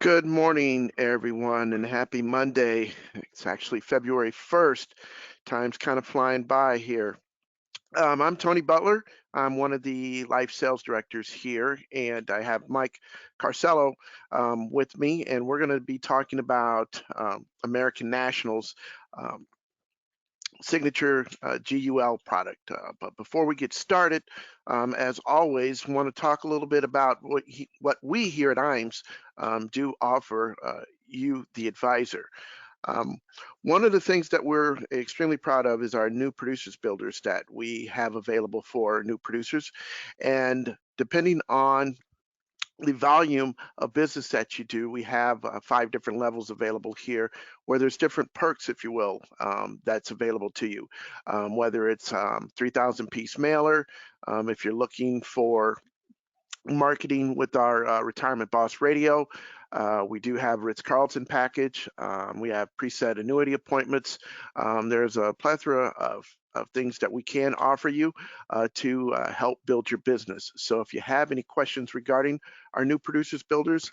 Good morning, everyone, and happy Monday. It's actually February 1st. Time's kind of flying by here. I'm Tony Butler. I'm one of the life sales directors here, and I have Mike Carcello with me, and we're going to be talking about American National's um, signature GUL product. But before we get started, as always, want to talk a little bit about what we here at IAMS do offer you, the advisor. Um, One of the things that we're extremely proud of is our new producers builders that we have available for new producers. And depending on the volume of business that you do, we have 5 different levels available here where there's different perks, if you will, that's available to you. Whether it's 3,000 piece mailer, if you're looking for marketing with our Retirement Boss Radio. We do have Ritz-Carlton package. We have preset annuity appointments. There's a plethora of things that we can offer you to help build your business. So if you have any questions regarding our new producers builders,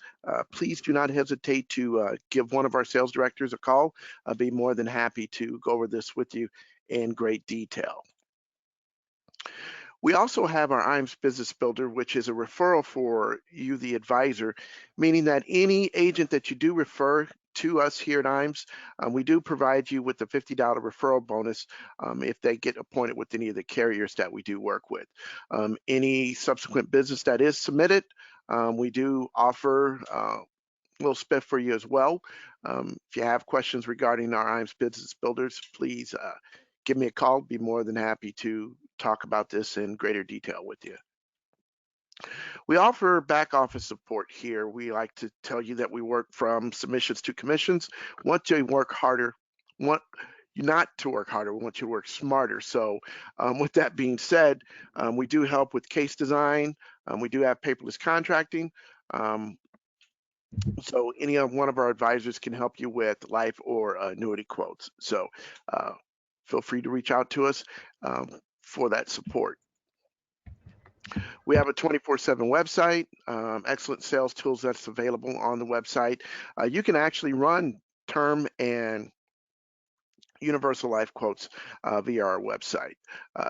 please do not hesitate to give one of our sales directors a call. I'll be more than happy to go over this with you in great detail. We also have our IAMS Business Builder, which is a referral for you, the advisor, meaning that any agent that you do refer to us here at IAMS, we do provide you with a $50 referral bonus if they get appointed with any of the carriers that we do work with. Any subsequent business that is submitted, we do offer a little spiff for you as well. If you have questions regarding our IAMS Business Builders, please give me a call. Be more than happy to talk about this in greater detail with you. We offer back office support here. We like to tell you that we work from submissions to commissions. Want you to work harder, want you not to work harder, we want you to work smarter. So with that being said, we do help with case design. We do have paperless contracting. So any of one of our advisors can help you with life or annuity quotes. So feel free to reach out to us for that support. We have a 24/7 website, excellent sales tools that's available on the website. You can actually run term and universal life quotes via our website.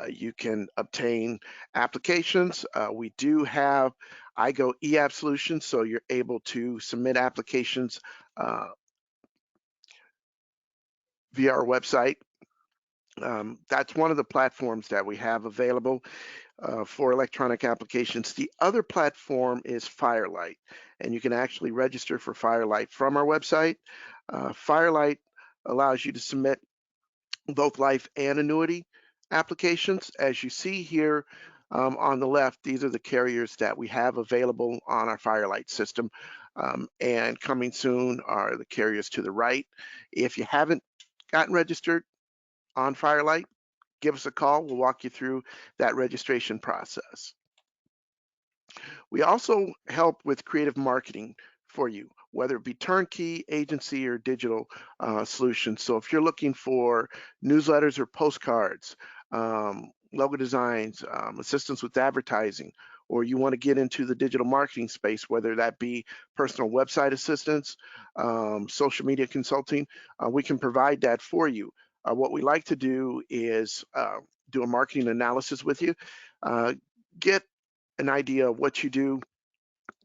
You can obtain applications. We do have IGO eApp solutions, so you're able to submit applications via our website. That's one of the platforms that we have available for electronic applications. The other platform is Firelight, and you can actually register for Firelight from our website. Firelight allows you to submit both life and annuity applications. As you see here on the left, these are the carriers that we have available on our Firelight system. And coming soon are the carriers to the right. If you haven't gotten registered on Firelight, give us a call. We'll walk you through that registration process. We also help with creative marketing for you, whether it be turnkey, agency, or digital solutions. So if you're looking for newsletters or postcards, logo designs, assistance with advertising, or you want to get into the digital marketing space, whether that be personal website assistance, social media consulting, we can provide that for you. What we like to do is do a marketing analysis with you, get an idea of what you do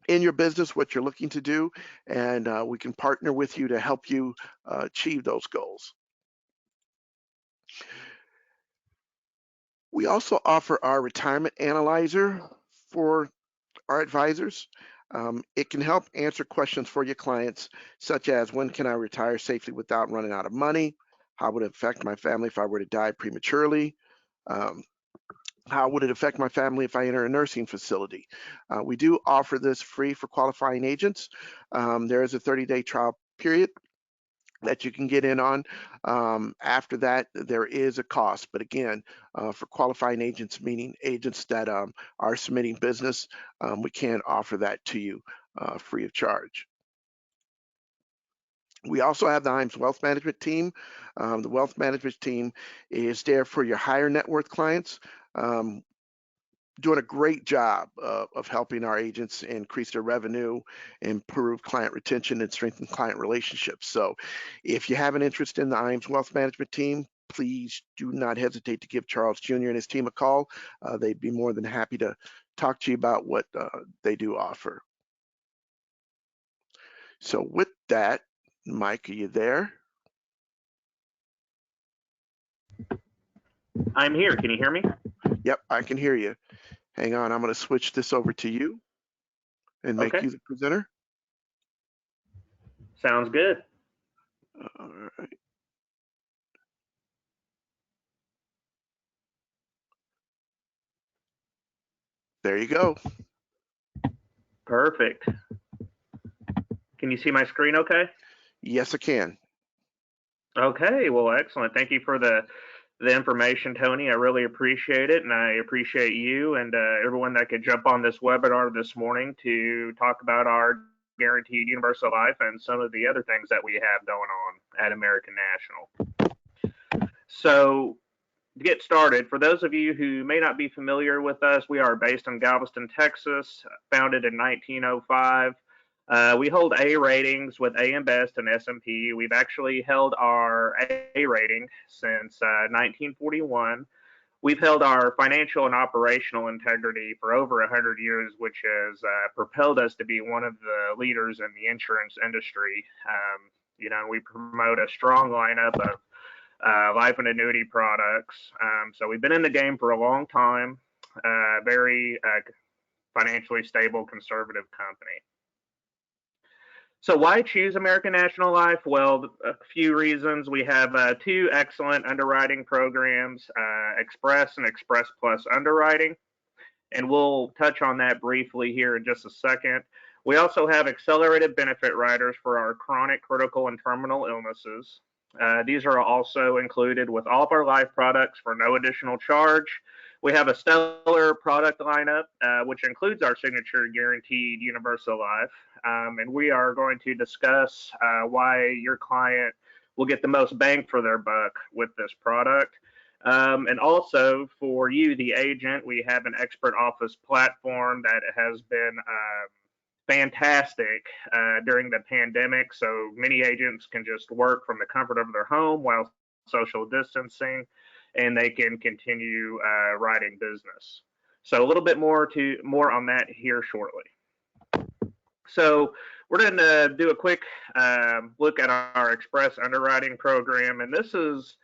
in your business, what you're looking to do, and we can partner with you to help you achieve those goals. We also offer our retirement analyzer for our advisors. It can help answer questions for your clients, such as when can I retire safely without running out of money? How would it affect my family if I were to die prematurely? Um, how would it affect my family if I enter a nursing facility? We do offer this free for qualifying agents. There is a 30-day trial period that you can get in on. After that, there is a cost. But again, for qualifying agents, meaning agents that are submitting business, we can offer that to you free of charge. We also have the IAMS Wealth Management team. The Wealth Management team is there for your higher net worth clients. doing a great job of helping our agents increase their revenue, improve client retention, and strengthen client relationships. So if you have an interest in the IAMS Wealth Management team, please do not hesitate to give Charles Jr. and his team a call. They'd be more than happy to talk to you about what they do offer. So with that, Mike, are you there? I'm here. Can you hear me? Yep, I can hear you. Hang on, I'm going to switch this over to you and make you the presenter. Sounds good. All right. There you go. Perfect. Can you see my screen okay? Yes, I can. Okay, well, excellent. Thank you for the information, Tony. I really appreciate it, and I appreciate you and everyone that could jump on this webinar this morning to talk about our Guaranteed Universal Life and some of the other things that we have going on at American National. So, to get started, for those of you who may not be familiar with us, we are based in Galveston, Texas, founded in 1905. We hold A ratings with AM Best and S&P. We've actually held our A rating since 1941. We've held our financial and operational integrity for over 100 years, which has propelled us to be one of the leaders in the insurance industry. We promote a strong lineup of life and annuity products. So we've been in the game for a long time, very financially stable, conservative company. So why choose American National Life? Well, a few reasons. We have two excellent underwriting programs, Express and Express Plus underwriting, and we'll touch on that briefly here in just a second. We also have accelerated benefit riders for our chronic, critical, and terminal illnesses. These are also included with all of our life products for no additional charge. We have a stellar product lineup, which includes our signature Guaranteed Universal Life. And we are going to discuss why your client will get the most bang for their buck with this product. And also for you, the agent, we have an expert office platform that has been fantastic during the pandemic. So many agents can just work from the comfort of their home while social distancing, and they can continue writing business. So a little bit more on that here shortly. So we're going to do a quick look at our Express underwriting program, and this is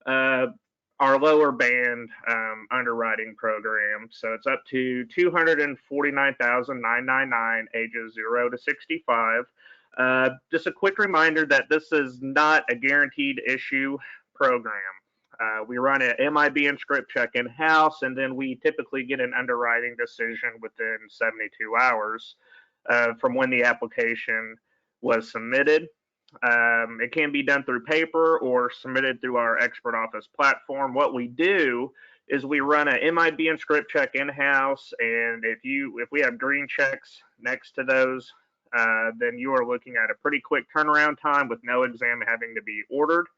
our lower band underwriting program. So it's up to $249,999, ages 0 to 65. Just a quick reminder that this is not a guaranteed issue program. We run an MIB and script check in-house, and then we typically get an underwriting decision within 72 hours from when the application was submitted. It can be done through paper or submitted through our expert office platform. What we do is we run a MIB and script check in-house, and if we have green checks next to those, then you are looking at a pretty quick turnaround time with no exam having to be ordered.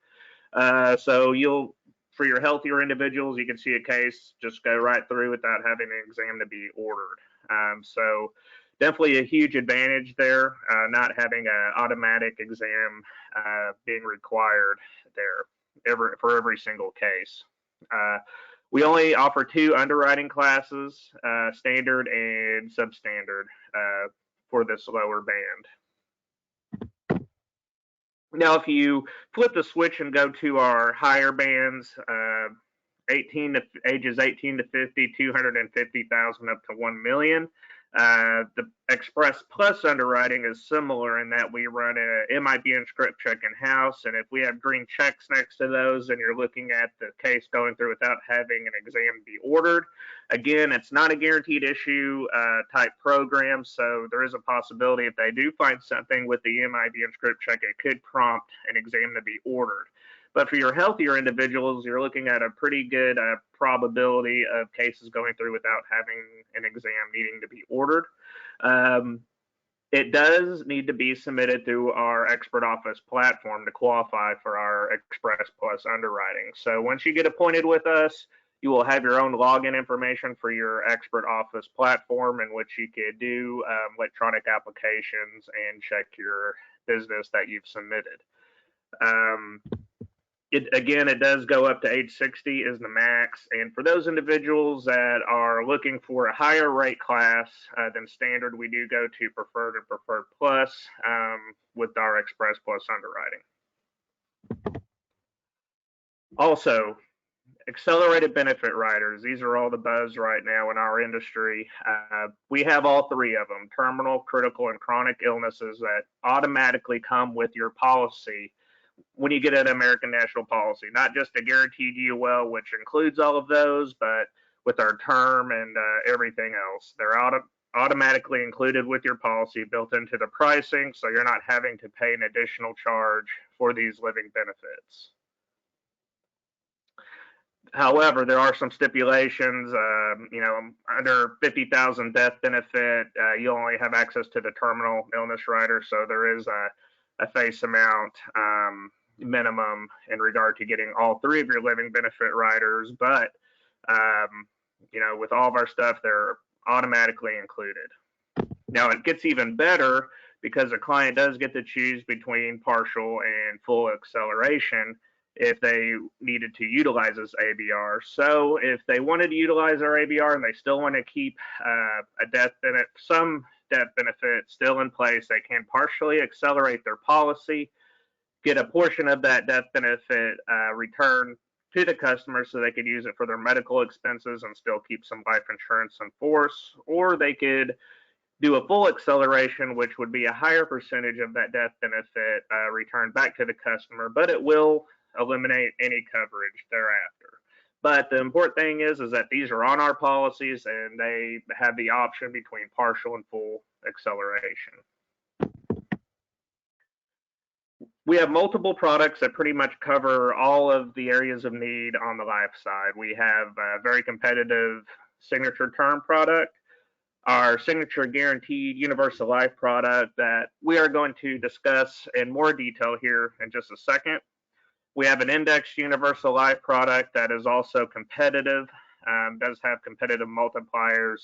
So for your healthier individuals, you can see a case just go right through without having an exam to be ordered. So definitely a huge advantage there, not having an automatic exam being required there for every single case. We only offer two underwriting classes, standard and substandard, for this lower band. Now, if you flip the switch and go to our higher bands, ages 18 to 50, 250,000 up to 1 million. The Express Plus underwriting is similar in that we run a MIB and script check in-house, and if we have green checks next to those, then you're looking at the case going through without having an exam be ordered. Again, it's not a guaranteed issue type program, so there is a possibility if they do find something with the MIB and script check, it could prompt an exam to be ordered. But for your healthier individuals, you're looking at a pretty good probability of cases going through without having an exam needing to be ordered. It does need to be submitted through our expert office platform to qualify for our Express Plus underwriting. So once you get appointed with us, You will have your own login information for your expert office platform in which you could do electronic applications and check your business that you've submitted. Um, it does go up to age 60 is the max, and for those individuals that are looking for a higher rate class than standard, we do go to preferred and preferred plus with our express plus underwriting. Also, accelerated benefit riders. These are all the buzz right now in our industry. We have all three of them: terminal, critical, and chronic illnesses that automatically come with your policy when you get an American National policy, not just a guaranteed UL, which includes all of those, but with our term and everything else. They're automatically included with your policy, built into the pricing, so you're not having to pay an additional charge for these living benefits. However, there are some stipulations. Under 50,000 death benefit, you only have access to the terminal illness rider, so there is a face amount minimum in regard to getting all three of your living benefit riders. But with all of our stuff, they're automatically included. Now it gets even better because the client does get to choose between partial and full acceleration if they needed to utilize this ABR. So if they wanted to utilize our ABR and they still want to keep some death benefit still in place, they can partially accelerate their policy, get a portion of that death benefit returned to the customer so they could use it for their medical expenses and still keep some life insurance in force, or they could do a full acceleration, which would be a higher percentage of that death benefit returned back to the customer, but it will eliminate any coverage thereafter. But the important thing is that these are on our policies and they have the option between partial and full acceleration. We have multiple products that pretty much cover all of the areas of need on the life side. We have a very competitive signature term product, our signature guaranteed universal life product that we are going to discuss in more detail here in just a second. We have an indexed universal life product that is also competitive, does have competitive multipliers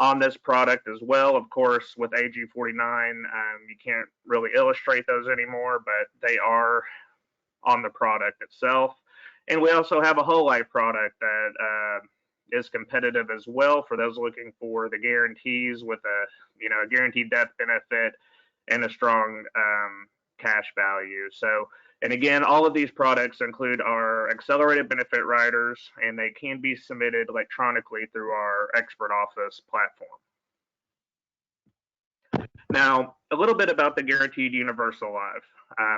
on this product as well. Of course, with AG 49, you can't really illustrate those anymore, but they are on the product itself. And we also have a whole life product that is competitive as well for those looking for the guarantees with a guaranteed death benefit and a strong cash value. So, and again, all of these products include our accelerated benefit riders, and they can be submitted electronically through our expert office platform. Now, a little bit about the guaranteed universal life.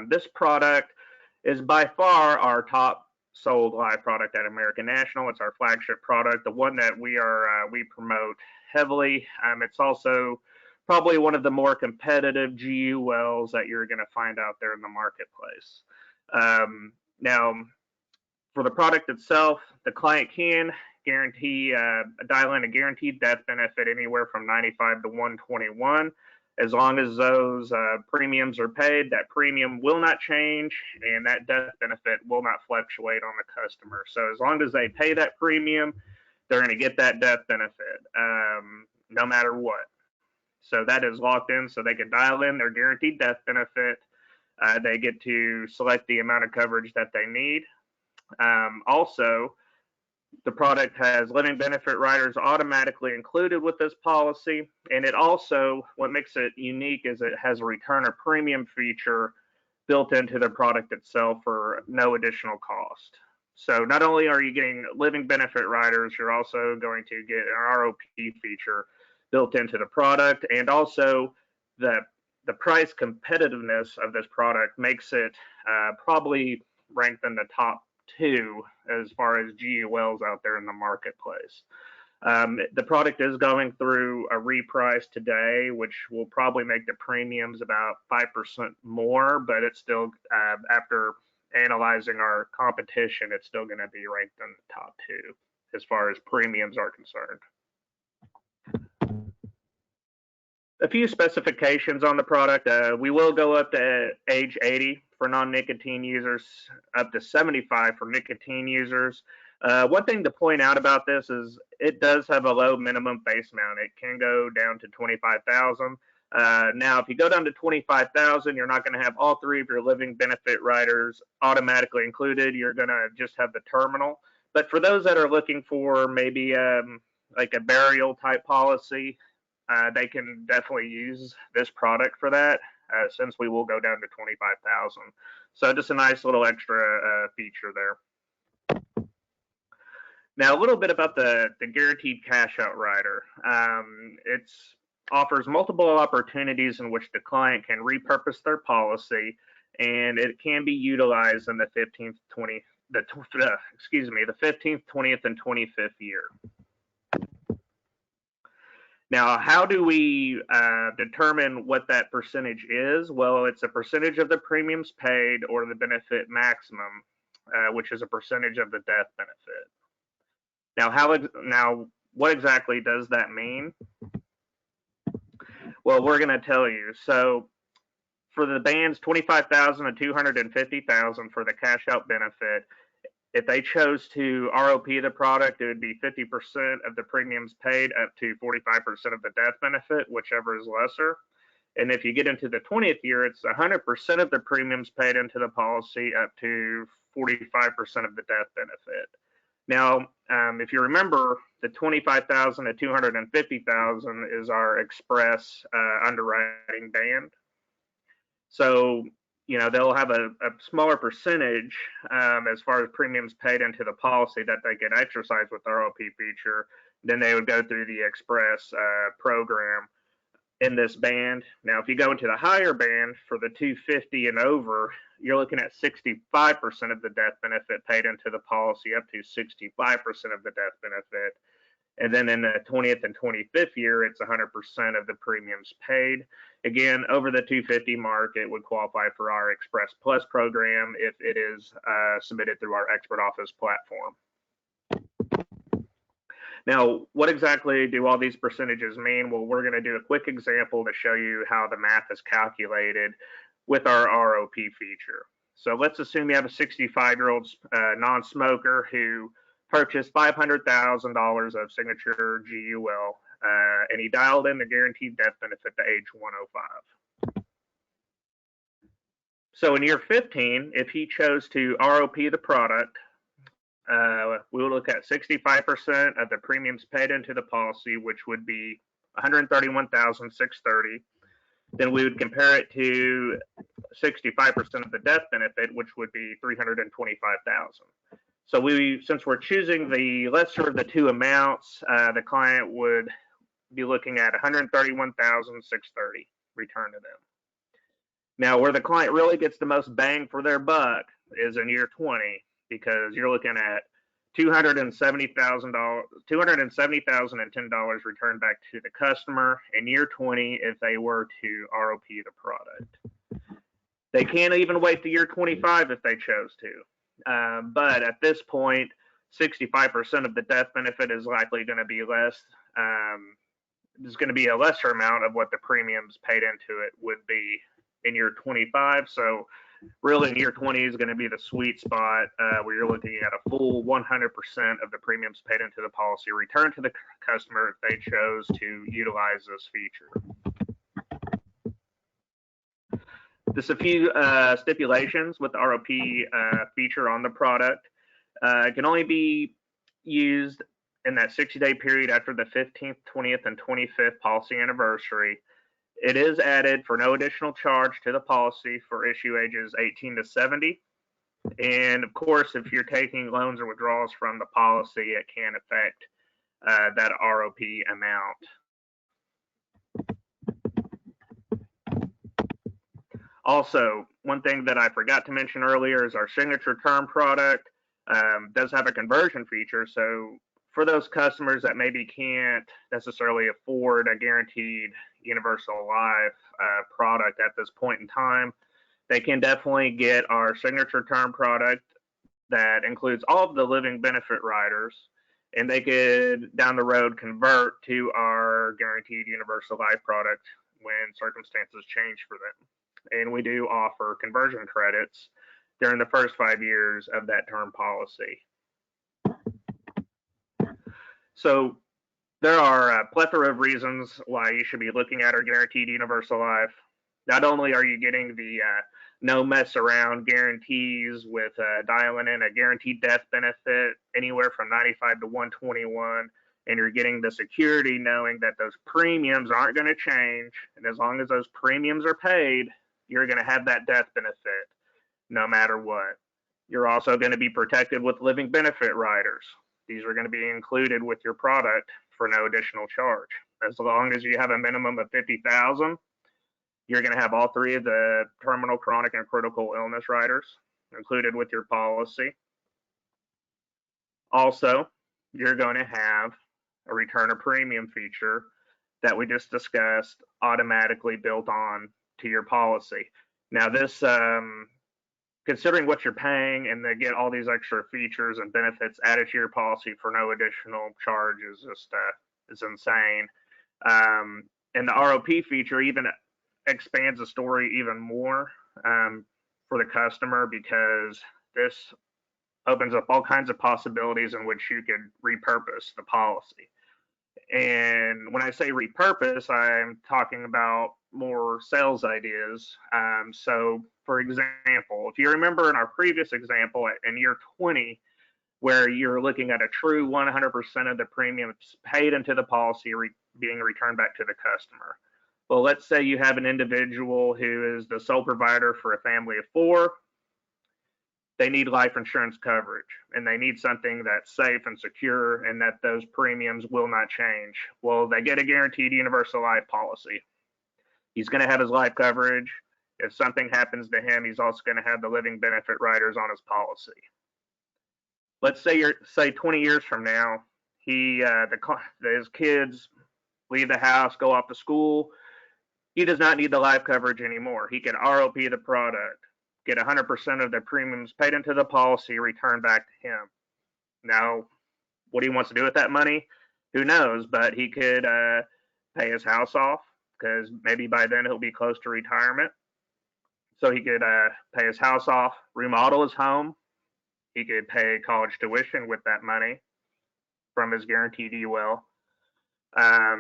This product is by far our top sold life product at American National. It's our flagship product, the one that we promote heavily. It's also probably one of the more competitive GULs that you're going to find out there in the marketplace. Now, for the product itself, the client can dial in a guaranteed death benefit anywhere from 95 to 121. As long as those premiums are paid, that premium will not change and that death benefit will not fluctuate on the customer. So as long as they pay that premium, they're going to get that death benefit no matter what. So that is locked in, so they can dial in their guaranteed death benefit. They get to select the amount of coverage that they need. Also, the product has living benefit riders automatically included with this policy. And it also, what makes it unique is it has a return of premium feature built into the product itself for no additional cost. So not only are you getting living benefit riders, you're also going to get an ROP feature built into the product. And also the price competitiveness of this product makes it probably ranked in the top 2 as far as GULs out there in the marketplace. The product is going through a reprice today, which will probably make the premiums about 5% more, but it's still, after analyzing our competition, it's still going to be ranked in the top 2 as far as premiums are concerned. A few specifications on the product. We will go up to age 80 for non-nicotine users, up to 75 for nicotine users. One thing to point out about this is it does have a low minimum face amount. It can go down to 25,000. Now, if you go down to 25,000, you're not going to have all three of your living benefit riders automatically included. You're going to just have the terminal. But for those that are looking for maybe like a burial type policy, they can definitely use this product for that, since we will go down to 25,000. So just a nice little extra feature there. Now, a little bit about the guaranteed cash out rider. It offers multiple opportunities in which the client can repurpose their policy, and it can be utilized in the 15th, 20th, the 15th, 20th, and 25th year. Now, how do we determine what that percentage is? Well, it's a percentage of the premiums paid or the benefit maximum, which is a percentage of the death benefit. Now, what exactly does that mean? Well, we're going to tell you. So, for the bands 25,000 and 250,000 for the cash out benefit, if they chose to ROP the product, it would be 50% of the premiums paid up to 45% of the death benefit, whichever is lesser. And if you get into the 20th year, it's 100% of the premiums paid into the policy up to 45% of the death benefit. Now, if you remember, the 25,000 to 250,000 is our express underwriting band. So, they'll have a smaller percentage as far as premiums paid into the policy that they can exercise with the ROP feature. Then they would go through the express program in this band. Now, if you go into the higher band for the 250 and over, you're looking at 65% of the death benefit paid into the policy, up to 65% of the death benefit. And then in the 20th and 25th year, it's 100% of the premiums paid. Again, over the 250 mark, it would qualify for our Express Plus program if it is submitted through our Expert Office platform. Now, what exactly do all these percentages mean? Well, we're going to do a quick example to show you how the math is calculated with our ROP feature. So let's assume you have a 65-year-old non-smoker who purchased $500,000 of signature GUL, and he dialed in the guaranteed death benefit to age 105. So in year 15, if he chose to ROP the product, we will look at 65% of the premiums paid into the policy, which would be $131,630. Then we would compare it to 65% of the death benefit, which would be $325,000. So since we're choosing the lesser of the two amounts, the client would be looking at $131,630 return to them. Now, where the client really gets the most bang for their buck is in year 20, because you're looking at $270,010 returned back to the customer in year 20 if they were to ROP the product. They can't even wait to year 25 if they chose to. But at this point, 65% of the death benefit is likely going to be less. There's going to be a lesser amount of what the premiums paid into it would be in year 25. So really in year 20 is going to be the sweet spot where you're looking at a full 100% of the premiums paid into the policy returned to the customer if they chose to utilize this feature. Just a few stipulations with the ROP feature on the product. It can only be used in that 60-day period after the 15th, 20th, and 25th policy anniversary. It is added for no additional charge to the policy for issue ages 18 to 70. And of course, if you're taking loans or withdrawals from the policy, it can affect that ROP amount. Also, one thing that I forgot to mention earlier is our signature term product does have a conversion feature. So for those customers that maybe can't necessarily afford a guaranteed universal life product at this point in time, they can definitely get our signature term product that includes all of the living benefit riders, and they could down the road convert to our guaranteed universal life product when circumstances change for them. And we do offer conversion credits during the first 5 years of that term policy. So there are a plethora of reasons why you should be looking at our guaranteed universal life. Not only are you getting the no mess around guarantees with dialing in a guaranteed death benefit anywhere from 95 to 121, and you're getting the security knowing that those premiums aren't going to change, and as long as those premiums are paid, you're going to have that death benefit no matter what. You're also going to be protected with living benefit riders. These are going to be included with your product for no additional charge. As long as you have a minimum of 50,000, you're going to have all three of the terminal, chronic, and critical illness riders included with your policy. Also, you're going to have a return of premium feature that we just discussed automatically built on to your policy. Now, this considering what you're paying and they get all these extra features and benefits added to your policy for no additional charge is just is insane. And the ROP feature even expands the story even more for the customer because this opens up all kinds of possibilities in which you could repurpose the policy. And when I say repurpose, I'm talking about more sales ideas. So, for example, if you remember in our previous example in year 20, where you're looking at a true 100% of the premiums paid into the policy being returned back to the customer. Well, let's say you have an individual who is the sole provider for a family of four. They need life insurance coverage and they need something that's safe and secure and that those premiums will not change. Well, they get a guaranteed universal life policy. He's going to have his life coverage. If something happens to him, he's also going to have the living benefit riders on his policy. Let's say 20 years from now, his kids leave the house, go off to school. He does not need the life coverage anymore. He can ROP the product, get 100% of the premiums paid into the policy returned back to him. Now, what he wants to do with that money, who knows? But he could pay his house off because maybe by then he'll be close to retirement. So he could pay his house off, remodel his home. He could pay college tuition with that money from his guaranteed UL.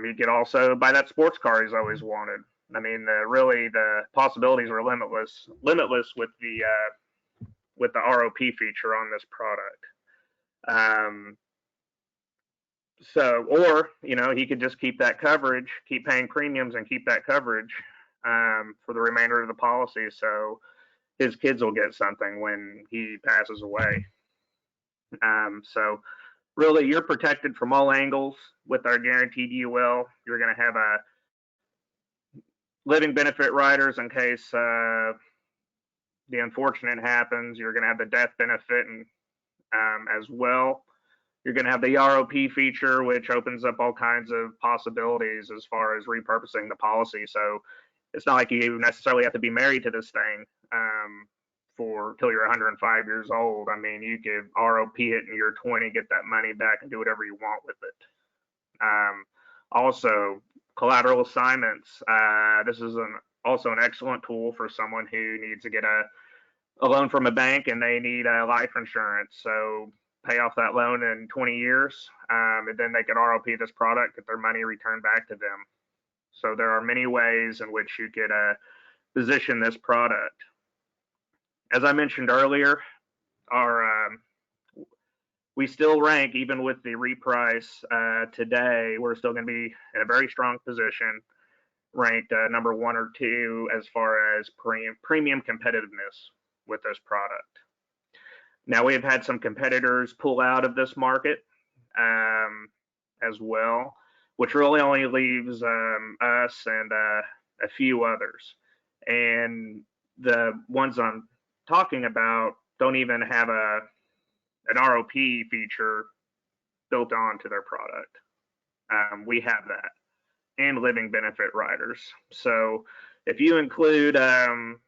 He could also buy that sports car he's always wanted. I mean, really, the possibilities are limitless with the ROP feature on this product. Or he could just keep that coverage, keep paying premiums, and keep that coverage for the remainder of the policy. So his kids will get something when he passes away. So really, you're protected from all angles with our guaranteed UL. You're going to have a living benefit riders in case the unfortunate happens. You're going to have the death benefit and as well. You're going to have the ROP feature, which opens up all kinds of possibilities as far as repurposing the policy. So it's not like you necessarily have to be married to this thing for till you're 105 years old. I mean, you could ROP it in year 20, get that money back, and do whatever you want with it. Also, collateral assignments. This is also an excellent tool for someone who needs to get a loan from a bank and they need life insurance. So pay off that loan in 20 years, and then they can ROP this product, get their money returned back to them. So there are many ways in which you could position this product. As I mentioned earlier, we still rank, even with the reprice today, we're still going to be in a very strong position, ranked number 1 or 2 as far as premium competitiveness with this product. Now, we have had some competitors pull out of this market as well, which really only leaves us and a few others. And the ones I'm talking about don't even have an ROP feature built onto their product. We have that, and living benefit riders. So if you include the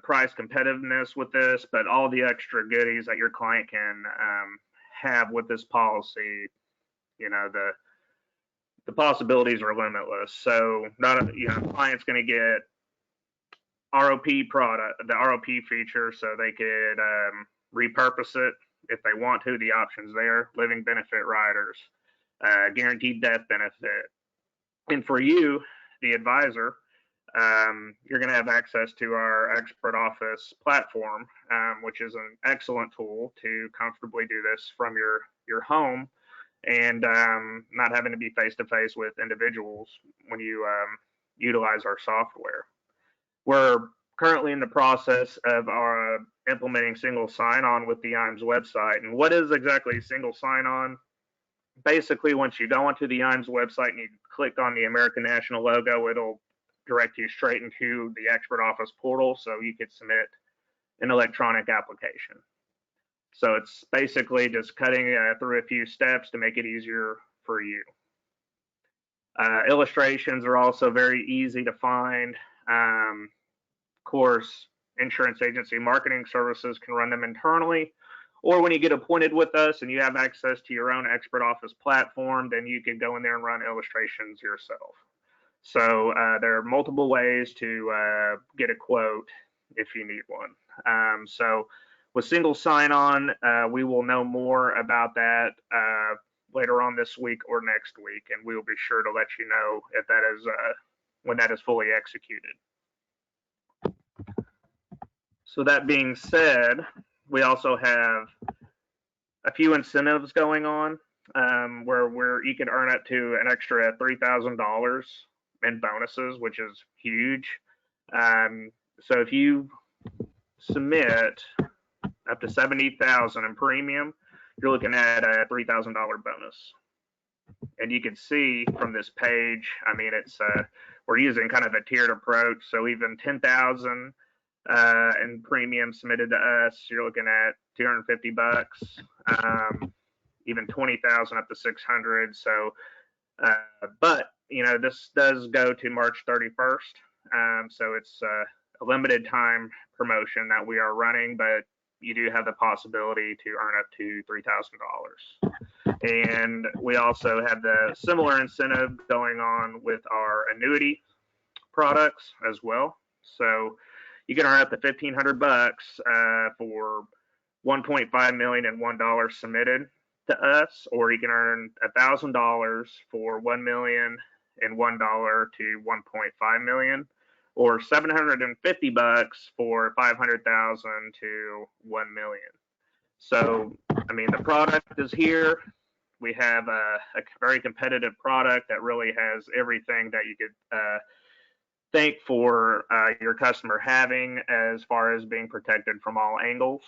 price competitiveness with this, but all the extra goodies that your client can have with this policy, the possibilities are limitless. So the client's going to get the ROP feature, so they could repurpose it if they want to. The options there, living benefit riders. guaranteed death benefit. And for you, the advisor, you're going to have access to our expert office platform, which is an excellent tool to comfortably do this from your home and not having to be face to face with individuals when you utilize our software. We're currently in the process of our implementing single sign-on with the IAMS website. And what is exactly single sign-on? Basically, once you go onto the IAMS website and you click on the American National logo, it'll direct you straight into the expert office portal so you could submit an electronic application. So it's basically just cutting through a few steps to make it easier for you. Illustrations are also very easy to find. Of course, insurance agency marketing services can run them internally, or when you get appointed with us and you have access to your own expert office platform, then you can go in there and run illustrations yourself. So there are multiple ways to get a quote if you need one. So with single sign-on, we will know more about that later on this week or next week, and we will be sure to let you know if that is when that is fully executed. So that being said, we also have a few incentives going on where you can earn up to an extra $3,000 in bonuses, which is huge. So if you submit up to $70,000 in premium, you're looking at a $3,000 bonus. And you can see from this page, I mean, it's we're using kind of a tiered approach. So even $10,000 in premium submitted to us, you're looking at $250. Even $20,000 up to $600. So, but you know, this does go to March 31st. So it's a limited time promotion that we are running, but you do have the possibility to earn up to $3,000. And we also have the similar incentive going on with our annuity products as well. So you can earn up to $1,500 for 1.5 million and $1 submitted to us, or you can earn $1,000 for 1 million and $1 to 1.5 million, or $750 for 500,000 to 1 million. So, I mean, the product is here. We have a very competitive product that really has everything that you could think for your customer having as far as being protected from all angles.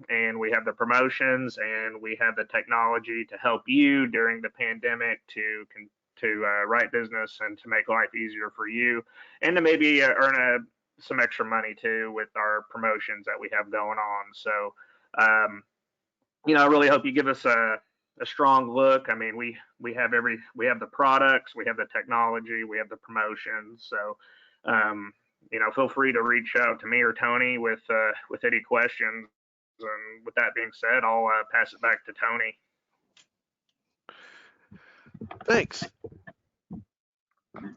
And we have the promotions and we have the technology to help you during the pandemic to write business and to make life easier for you, and to maybe earn some extra money too with our promotions that we have going on. So, you know, I really hope you give us a strong look. I mean, we have the products, we have the technology, we have the promotions. So, you know, feel free to reach out to me or Tony with any questions. And with that being said, I'll pass it back to Tony. Thanks. I'm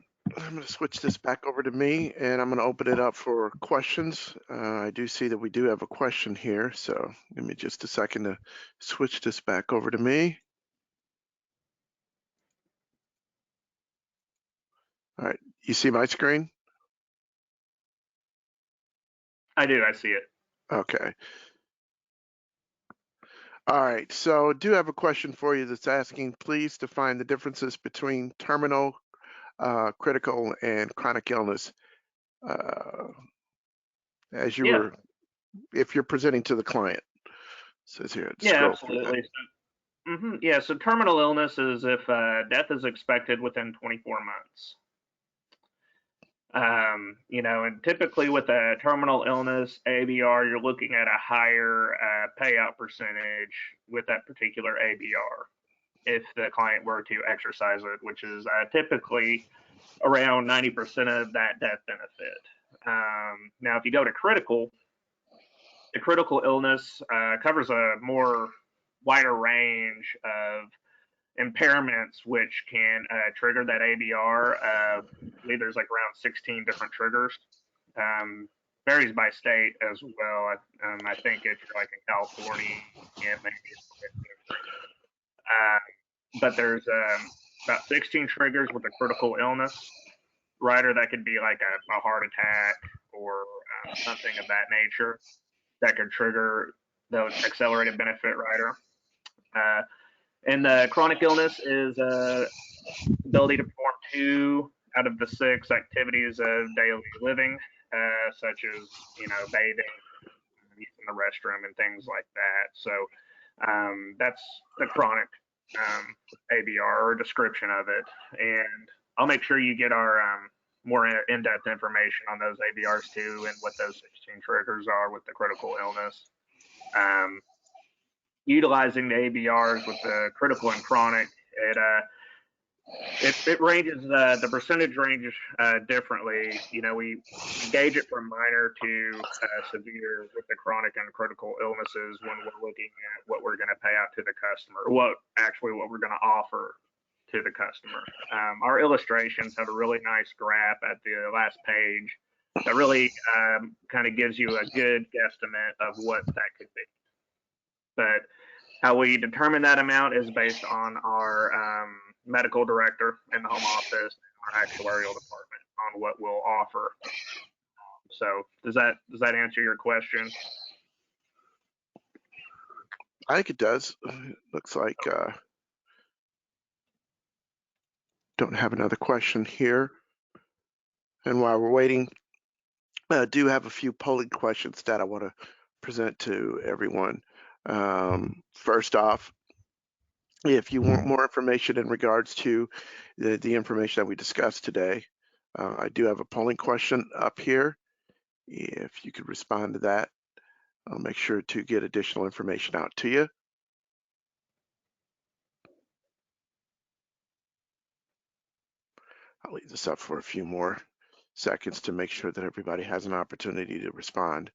going to switch this back over to me, and I'm going to open it up for questions. I do see that we do have a question here, so give me just a second to switch this back over to me. All right, you see my screen? I do, I see it. Okay. All right, so I do have a question for you that's asking, please define the differences between terminal, critical, and chronic illness. As you were, if you're presenting to the client. Says here. Yeah, absolutely. So, yeah, so terminal illness is if death is expected within 24 months. You know, and typically with a terminal illness ABR, you're looking at a higher payout percentage with that particular ABR if the client were to exercise it, which is typically around 90% of that death benefit. Now, if you go to critical, the critical illness covers a more wider range of impairments which can trigger that ABR. I believe there's like around 16 different triggers. Varies by state as well. I think if you're like in California, it may be a little bit different. but there's about 16 triggers with a critical illness rider that could be like a heart attack or something of that nature that could trigger the accelerated benefit rider. Uh, and the chronic illness is ability to perform 2 out of the 6 activities of daily living, such as bathing, using the restroom, and things like that. So that's the chronic ABR or description of it. And I'll make sure you get our more in-depth information on those ABRs too, and what those 16 triggers are with the critical illness. Um, Utilizing the ABRs with the critical and chronic, it ranges the percentage range differently. We gauge it from minor to severe with the chronic and critical illnesses when we're looking at what we're going to pay out to the customer, what we're going to offer to the customer. Our illustrations have a really nice graph at the last page that really kind of gives you a good guesstimate of what that could be. But how we determine that amount is based on our medical director in the home office and our actuarial department on what we'll offer. So does that answer your question? I think it does. Looks like don't have another question here. And while we're waiting, I do have a few polling questions that I want to present to everyone. First off, if you want more information in regards to the information that we discussed today, I do have a polling question up here. If you could respond to that, I'll make sure to get additional information out to you. I'll leave this up for a few more seconds to make sure that everybody has an opportunity to respond.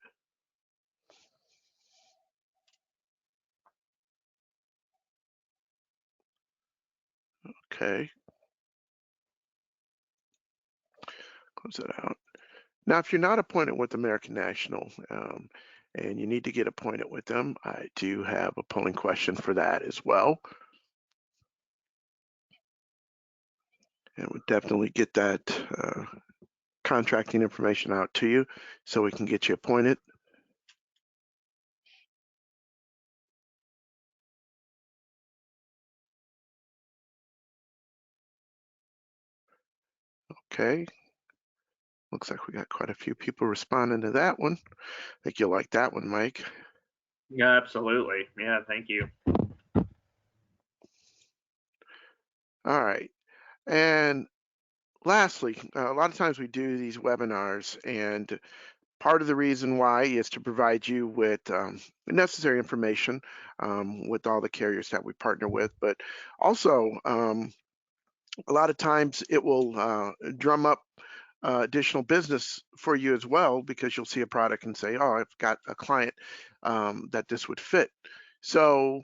Okay. Close that out. Now, if you're not appointed with American National and you need to get appointed with them, I do have a polling question for that as well. And we'll definitely get that contracting information out to you so we can get you appointed. Okay. Looks like we got quite a few people responding to that one. I think you'll like that one, Mike. Yeah, absolutely. Yeah, thank you. All right. And lastly, a lot of times we do these webinars, and part of the reason why is to provide you with necessary information with all the carriers that we partner with, but also a lot of times it will drum up additional business for you as well, because you'll see a product and say, oh, I've got a client that this would fit. So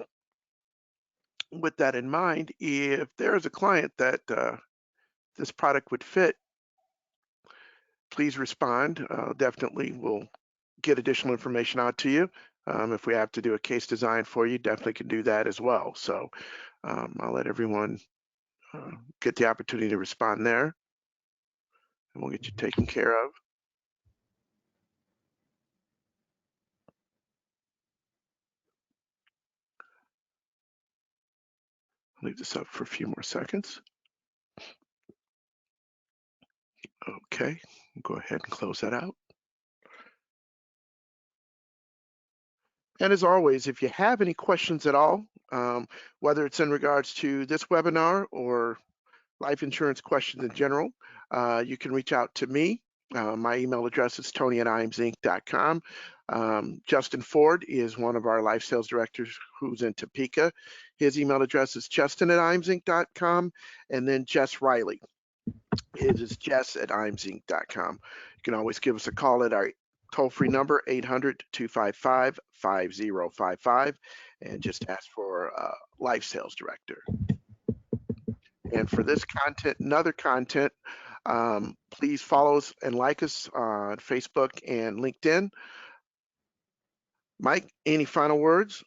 with that in mind, if there is a client that this product would fit, please respond. Definitely we'll get additional information out to you. If we have to do a case design for you, definitely can do that as well. So I'll let everyone get the opportunity to respond there, and we'll get you taken care of. I'll leave this up for a few more seconds. Okay, go ahead and close that out. And as always, if you have any questions at all, whether it's in regards to this webinar or life insurance questions in general, you can reach out to me. My email address is tony@imsinc.com. Justin Ford is one of our life sales directors who's in Topeka. His email address is justin@imsinc.com, and then Jess Riley. His is jess@imsinc.com. You can always give us a call at our toll-free number, 800-255-5055, and just ask for a life sales director. And for this content and other content, please follow us and like us on Facebook and LinkedIn. Mike, any final words?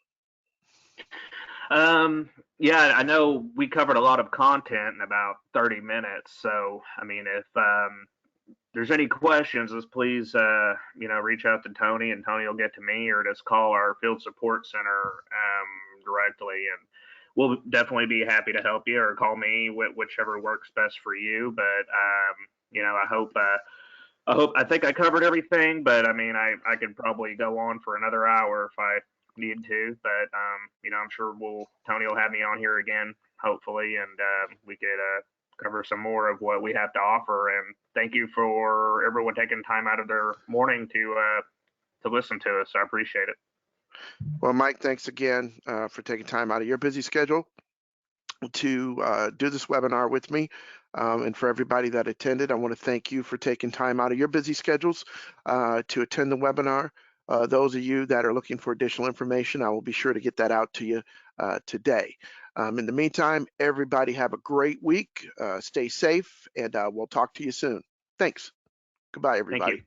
Yeah, I know we covered a lot of content in about 30 minutes. So, I mean, if there's any questions, just please, reach out to Tony, and Tony will get to me, or just call our field support center directly, and we'll definitely be happy to help you, or call me, whichever works best for you. But I think I covered everything. But I mean, I could probably go on for another hour if I need to. But I'm sure Tony will have me on here again, hopefully, and we could cover some more of what we have to offer. And thank you for everyone taking time out of their morning to listen to us. I appreciate it. Well, Mike, thanks again for taking time out of your busy schedule to do this webinar with me. And for everybody that attended, I want to thank you for taking time out of your busy schedules to attend the webinar. Those of you that are looking for additional information, I will be sure to get that out to you today. In the meantime, everybody have a great week. Stay safe, and we'll talk to you soon. Thanks. Goodbye, Thank you. everybody.